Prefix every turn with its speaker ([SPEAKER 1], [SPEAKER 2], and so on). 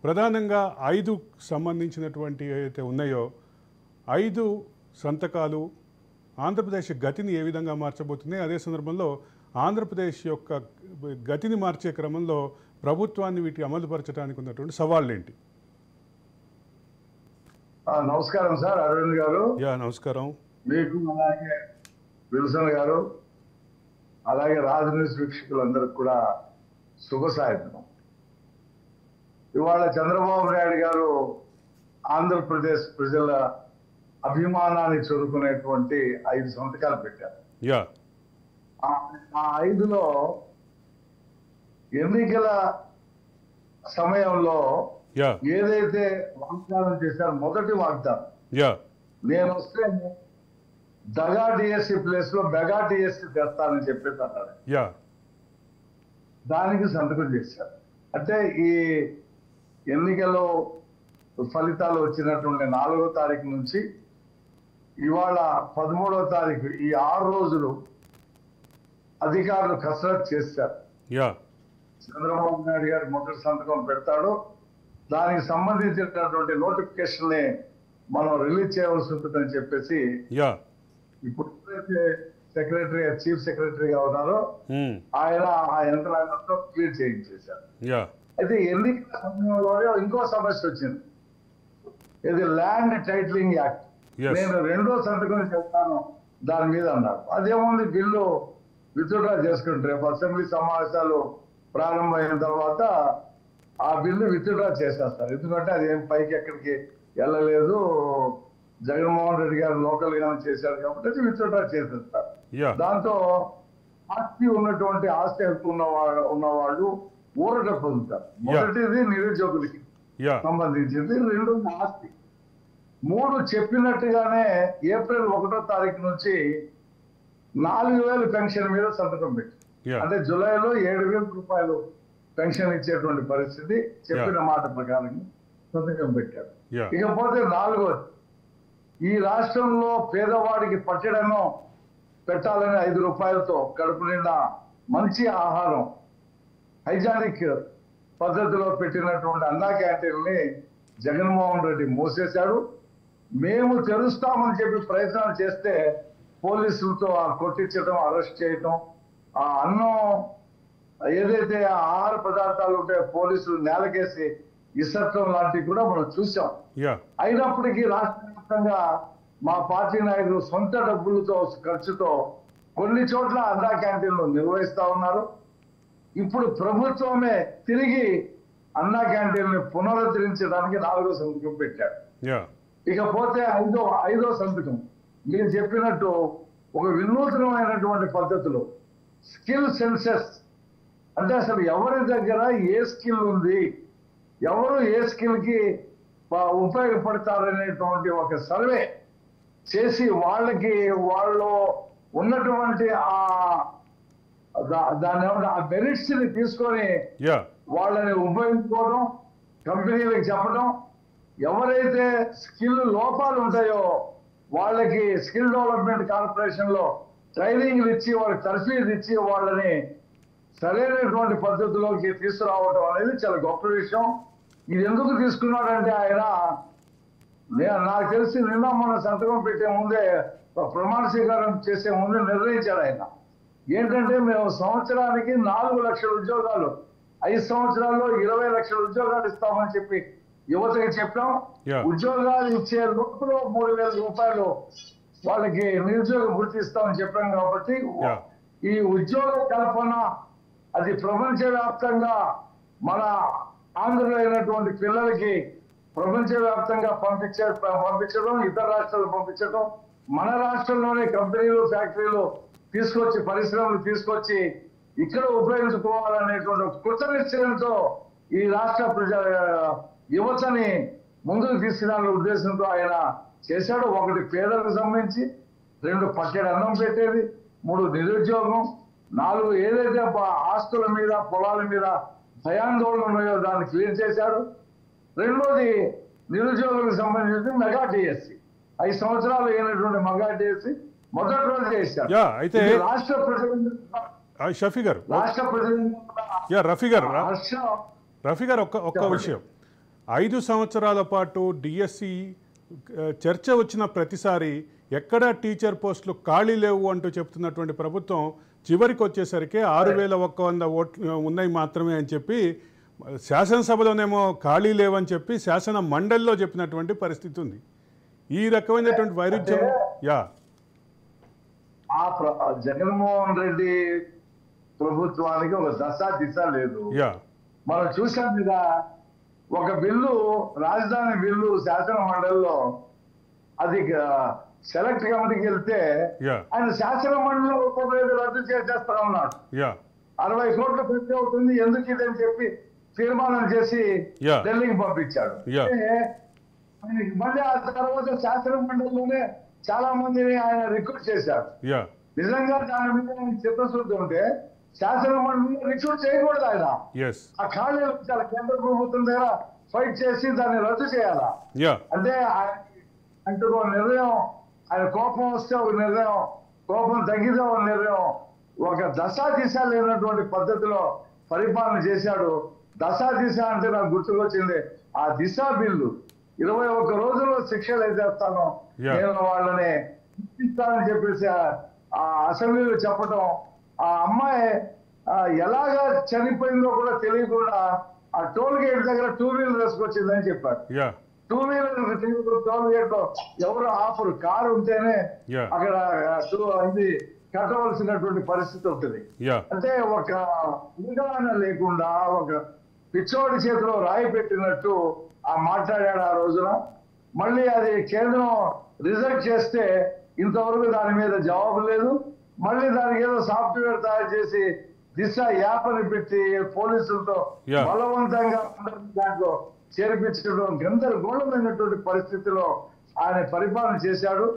[SPEAKER 1] ప్రధానంగా 5 సంబంధించినటువంటి ఏవైతే ఉన్నాయో 5 సంతకాలు ఆంధ్రప్రదేశ్ గతిని ఏ విధంగా మార్చబోతున్నాయి, అదే సందర్భంలో ఆంధ్రప్రదేశ్ యొక్క గతిని మార్చే క్రమంలో ప్రభుత్వాన్ని వీటి అమలుపరచడానికి ఉన్నటువంటి సవాళ్ళు ఏంటి?
[SPEAKER 2] నమస్కారం సార్, అరవింద్ గారు.
[SPEAKER 1] నమస్కారం
[SPEAKER 2] మీకు, అలాగే విల్సన్ గారు, అలాగే రాజు న్యూస్ వీక్షకులందరికీ కూడా శుభ సాయంత్రం. ఇవాళ చంద్రబాబు నాయుడు గారు ఆంధ్రప్రదేశ్ ప్రజల అభిమానాన్ని చూరుకునేటువంటి 5 సంతకాలు పెట్టారు. ఆ 5లో ఎన్నికల సమయంలో ఏదైతే వాగ్దానం చేశారో మొదటి వాగ్దానం, నేను వస్తే దగా డిఎస్సి ప్లేస్ లో మెగా డిఎస్సి తెస్తానని చెప్పేసి అన్నారు. దానికి సంతకం చేశారు. అంటే ఈ ఎన్నికల్లో ఫలితాలు వచ్చినటువంటి 4వ తారీఖు నుంచి ఇవాళ 13వ తారీఖు, ఈ 6 రోజులు అధికారులు కసరత్ చేశారు. చంద్రబాబు నాయుడు గారి మొదటి సంతకం పెడతాడు, దానికి సంబంధించినటువంటి నోటిఫికేషన్ ని మనం రిలీజ్ చేయవలసి ఉంటుందని చెప్పేసి ఇప్పుడు సెక్రటరీ, చీఫ్ సెక్రటరీగా ఉన్నారో ఆయన ఆ యంత్రాంగంతో క్లియర్ చేయించేశారు. అయితే ఎన్నికల సమయంలో ఇంకో సమస్య వచ్చింది, ఇది ల్యాండ్ టైటిలింగ్ యాక్ట్. నేను 2వ సంతకం చెప్తాను దాని మీద అన్నారు. అదేముంది, బిల్లు విత్డ్రా చేసుకుంటారు. రేపు అసెంబ్లీ సమావేశాలు ప్రారంభమైన తర్వాత ఆ బిల్లు విత్డ్రా చేసేస్తారు. ఎందుకంటే అది ఏం పైకి ఎక్కడికి వెళ్ళలేదు, జగన్మోహన్ రెడ్డి గారు లోకల్ గా చేశారు కాబట్టి అది విత్డ్రా చేసేస్తారు. దాంతో ఆస్తి ఉన్నటువంటి ఆస్తి ఉన్నవాళ్ళు ఊరట పొందుతారు. మొదటిది నిరుద్యోగులకి సంబంధించింది, 2వ ఆస్తి. 3 చెప్పినట్టుగానే ఏప్రిల్ 1వ తారీఖు నుంచి 4,000 పెన్షన్ మీద సంతకం పెట్టి, అంటే జూలైలో 7,000 రూపాయలు పెన్షన్ ఇచ్చేటువంటి పరిస్థితి చెప్పిన మాట ప్రకారం సంతకం పెట్టారు. ఇకపోతే 4వది, ఈ రాష్ట్రంలో పేదవాడికి పట్టడము పెట్టాలని 5 రూపాయలతో కడుపు నిండా మంచి ఆహారం హైజానిక్ పద్ధతిలో పెట్టినటువంటి అన్నా క్యాంటీన్ని జగన్మోహన్ రెడ్డి మూసేశాడు. మేము తెరుస్తామని చెప్పి ప్రయత్నాలు చేస్తే పోలీసులతో కొట్టించడం, అరెస్ట్ చేయటం, ఆ అన్నం ఏదైతే ఆహార పదార్థాలు ఉంటాయో పోలీసులు నేలకేసి ఇసట్టడం లాంటివి కూడా మనం చూసాం. అయినప్పటికీ రాష్ట్ర వ్యాప్తంగా మా పార్టీ నాయకులు సొంత డబ్బులతో ఖర్చుతో కొన్ని చోట్ల అన్నా క్యాంటీన్లు నిర్వహిస్తా ఉన్నారు. ఇప్పుడు ప్రభుత్వమే తిరిగి అన్నా క్యాంటీన్ని పునరుద్ధరించడానికి 4వ సంతకం పెట్టారు. ఇకపోతే 5వ సంతకం, మీరు చెప్పినట్టు ఒక వినూత్నమైనటువంటి పద్ధతిలో స్కిల్ సెన్సెస్, అంటే అసలు ఎవరి దగ్గర ఏ స్కిల్ ఉంది, ఎవరు ఏ స్కిల్ కి ఉపయోగపడతారనేటువంటి ఒక సర్వే చేసి వాళ్ళకి వాళ్ళు ఉన్నటువంటి దాని ఆ మెరిట్స్ ని తీసుకొని వాళ్ళని ఉపయోగించుకోవడం, కంపెనీలకు చెప్పడం, ఎవరైతే స్కిల్ లోపాలు ఉంటాయో వాళ్ళకి స్కిల్ డెవలప్మెంట్ కార్పొరేషన్ లో ట్రైనింగ్లు ఇచ్చి, వాళ్ళకి తర్ఫీదు ఇచ్చి వాళ్ళని సరైనటువంటి పద్ధతిలోకి తీసుకురావడం అనేది చాలా గొప్ప విషయం. ఇది ఎందుకు తీసుకున్నాడంటే ఆయన, నాకు తెలిసి నిన్న మన సంతకం పెట్టే ముందే, ప్రమాణ స్వీకారం చేసే ముందే నిర్ణయించాడు ఆయన. ఏంటంటే మేము సంవత్సరానికి 4 లక్షల ఉద్యోగాలు, 5 సంవత్సరాల్లో 20 లక్షల ఉద్యోగాలు ఇస్తామని చెప్పి యువతకి చెప్పాం. ఉద్యోగాలు ఇచ్చే లోపల 3,000 రూపాయలు వాళ్ళకి నిరుద్యోగ వృత్తి ఇస్తామని చెప్పాం. కాబట్టి ఈ ఉద్యోగ కల్పన అది ప్రపంచవ్యాప్తంగా మన ఆంధ్రలో అయినటువంటి పిల్లలకి ప్రపంచవ్యాప్తంగా పంపించడం, ఇతర రాష్ట్రాలు పంపించడం, మన రాష్ట్రంలోనే కంపెనీలు, ఫ్యాక్టరీలు తీసుకొచ్చి, పరిశ్రమలు తీసుకొచ్చి ఇక్కడ ఉపయోగించుకోవాలనేటువంటి కృత నిశ్చయంతో ఈ రాష్ట్ర యువతని ముందుకు తీసుకురావాలనే ఉద్దేశంతో ఆయన చేశాడు. 1 పేదలకు సంబంధించి, 2 పట్టెడు అన్నం పెట్టేది, 3 నిరుద్యోగం, 4 ఏదైతే ఆస్తుల మీద, పొలాల మీద భయాందోళన ఉన్నాయో దాన్ని క్లియర్ చేశాడు. 2వది నిరుద్యోగులకు సంబంధించి మెగా డిఎస్సి, 5 సంవత్సరాలు అయినటువంటి మెగా డిఎస్సి మొదటి రోజు చేశారు.
[SPEAKER 1] అయితే
[SPEAKER 2] రాష్ట్ర ప్రజలు
[SPEAKER 1] రఫీ గారు ఒక్క విషయం, 5 సంవత్సరాల పాటు డిఎస్సి చర్చ వచ్చిన ప్రతిసారి ఎక్కడా టీచర్ పోస్టులు ఖాళీ లేవు అంటూ చెప్తున్నటువంటి ప్రభుత్వం చివరికి వచ్చేసరికి 6,100 ఓట్లు ఉన్నాయి మాత్రమే అని చెప్పి శాసనసభలోనేమో ఖాళీ లేవని చెప్పి శాసన మండలిలో చెప్పినటువంటి పరిస్థితి ఉంది. ఈ రకమైనటువంటి వైరుధ్యం
[SPEAKER 2] జగన్మోహన్ రెడ్డి ప్రభుత్వానికి ఒక దశ దిశ లేదు. మనం చూసాం కదా, ఒక బిల్లు రాజధాని బిల్లు శాసన మండలిలో అది సెలెక్ట్ కమిటీకి వెళ్తే ఆయన శాసన మండలిలో ఒక్కొక్కరు రద్దు చేసేస్తా ఉన్నాడు. 60 కోట్లు ఖర్చు అవుతుంది ఎందుకు ఇదని చెప్పి తీర్మానం చేసి ఢిల్లీకి పంపించాడు. మళ్ళీ ఆ తర్వాత శాసన మండలిలోనే చాలా మందిని ఆయన రిక్రూట్ చేశారు. నిజంగా దాని మీద చిత్తశుద్ధి ఉంటే శాసన మండలిలో రిక్రూట్ చేయకూడదు. ఆయన ఆ ఖాళీలు కేంద్ర ప్రభుత్వం దగ్గర ఫైట్ చేసి దాన్ని రద్దు చేయాలా? అంటే అంటే ఒక నిర్ణయం, ఆయన కోపం వస్తే ఒక నిర్ణయం, కోపం తగ్గితే ఒక నిర్ణయం, ఒక దశా దిశ లేనటువంటి పద్ధతిలో పరిపాలన చేశాడు. దశా దిశ అంటే నాకు గుర్తుకొచ్చింది ఆ దిశ బిల్లు. 21 రోజుల్లో శిక్షలు వేసేస్తాను, నేను వాళ్ళని శిక్షిస్తానని చెప్పేసి ఆ అసెంబ్లీలో చెప్పడం, ఆ అమ్మాయి ఎలాగా చనిపోయిందో కూడా తెలియకుండా ఆ టోల్ గేట్ దగ్గర 2 వీలర్ వేసుకొచ్చిందని చెప్పారు. 2 వీలర్ టోల్ గేట్ లో ఎవరు ఆఫరు, కారు ఉంటేనే అక్కడ ఇది కట్టవలసినటువంటి పరిస్థితి ఉంటుంది. అంటే ఒక అవగాహన లేకుండా ఒక పిచ్చోడి చేతిలో రాయి పెట్టినట్టు ఆ మాట్లాడాడు ఆ రోజున. మళ్ళీ అది కేంద్రం రిజెక్ట్ చేస్తే ఇంతవరకు దాని మీద జవాబు లేదు. మళ్ళీ దానికి ఏదో సాఫ్ట్వేర్ తయారు చేసి దిశ యాప్ అని పెట్టి పోలీసులతో బలవంతంగా దాంట్లో చేర్పించడం గందరగోళమైనటువంటి పరిస్థితిలో ఆయన పరిపాలన చేశాడు.